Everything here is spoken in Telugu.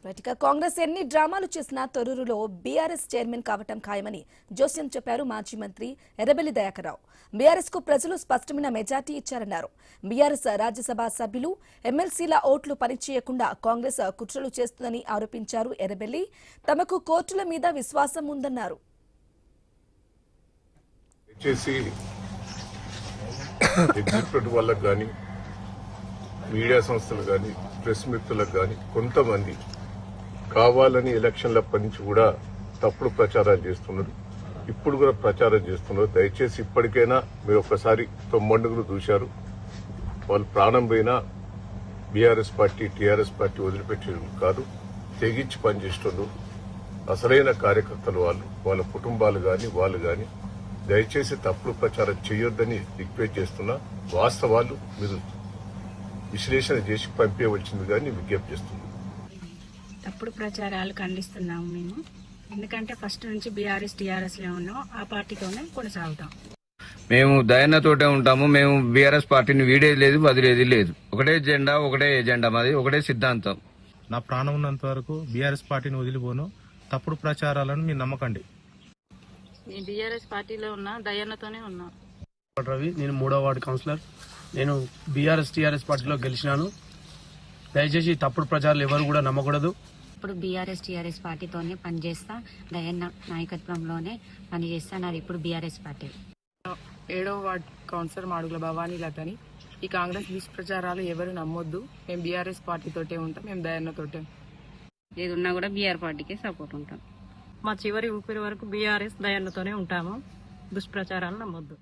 ఇక కాంగ్రెస్ ఎన్ని డ్రామాలు చేసినా తొర్రూరులో బీఆర్ఎస్ చైర్మన్ కావటం ఖాయమని జోస్యం చెప్పారు మాజీ మంత్రి ఎర్రబెల్లి దయాకర్రావు. బీఆర్ఎస్ కు ప్రజలు స్పష్టమైన మెజార్టీ ఇచ్చారన్నారు. బీఆర్ఎస్ రాజ్యసభ సభ్యులు ఎమ్మెల్సీల ఓట్లు పనిచేయకుండా కాంగ్రెస్ కుట్రలు చేస్తుందని ఆరోపించారు ఎర్రబెల్లి. తమకు కోర్టుల మీద విశ్వాసం ఉందన్నారు. మీడియా సంస్థలు కానీ ప్రెస్ మిత్రులకు కానీ కొంతమంది కావాలని ఎలక్షన్లప్పటి నుంచి కూడా తప్పుడు ప్రచారాలు చేస్తున్నారు. ఇప్పుడు కూడా ప్రచారం చేస్తున్నారు. దయచేసి ఇప్పటికైనా మీరు ఒక్కసారి 9 చూశారు. వాళ్ళు ప్రాణం పోయినా బీఆర్ఎస్ పార్టీ టీఆర్ఎస్ పార్టీ వదిలిపెట్టేది కాదు. తెగించి పనిచేస్తున్నారు. అసలైన కార్యకర్తలు వాళ్ళ కుటుంబాలు కానీ వాళ్ళు కానీ దయచేసి తప్పుడు ప్రచారం చేయొద్దని రిక్వెస్ట్ చేస్తున్నా. వాస్తవాలు మీరు విశ్లేషణ చేసి పంపించవలసింది కానీ విజ్ఞప్తి చేస్తుంది. తప్పుడు ప్రచారాలు ఖండిస్తున్నాము మేము. ఎందుకంటే ఫస్ట్ నుంచి బీఆర్ఎస్ టీఆర్ఎస్ లో ఉన్నాం, ఆ పార్టీతోనే కొనసాగుతాం. మేము దయన్నతోటే ఉంటాము. మేము బీఆర్ఎస్ పార్టీని వీడేది లేదు, వదిలేది లేదు. ఒకటే జెండా, ఒకటే ఎజెండా, మాది ఒకటే సిద్ధాంతం. నా ప్రాణం ఉన్నంత వరకు బీఆర్ఎస్ పార్టీని వదిలిపోను. తప్పుడు ప్రచారాలను మీరు నమ్మకండి. నేను బీఆర్ఎస్ పార్టీలో ఉన్నా, దయన్నతోనే ఉన్నా. రవి, నేను 3వ వార్డు కౌన్సిలర్. నేను బీఆర్ఎస్ టీఆర్ఎస్ పార్టీలో గెలిచినాను. దయచేసి తప్పుడు ప్రచారాలు ఎవరు కూడా నమ్మకూడదు. ఇప్పుడు బీఆర్ఎస్ టీఆర్ఎస్ పార్టీతోనే పనిచేస్తా, దయన్న నాయకత్వంలోనే పనిచేస్తా. నాది ఇప్పుడు బీఆర్ఎస్ పార్టీ. 7వ వార్డ్ కౌన్సిలర్ మాడుగుల భవానీ లతని. ఈ కాంగ్రెస్ దుష్ప్రచారాలు ఎవరు నమ్మొద్దు. మేము బీఆర్ఎస్ పార్టీతోటే ఉంటాం, మేము దయన్నతోటే. ఏది ఉన్నా కూడా బీఆర్ పార్టీకే సపోర్ట్ ఉంటాం. మా చివరి ఊపిరి వరకు బీఆర్ఎస్ దయన్నతోనే ఉంటాము. దుష్ప్రచారాలు నమ్మొద్దు.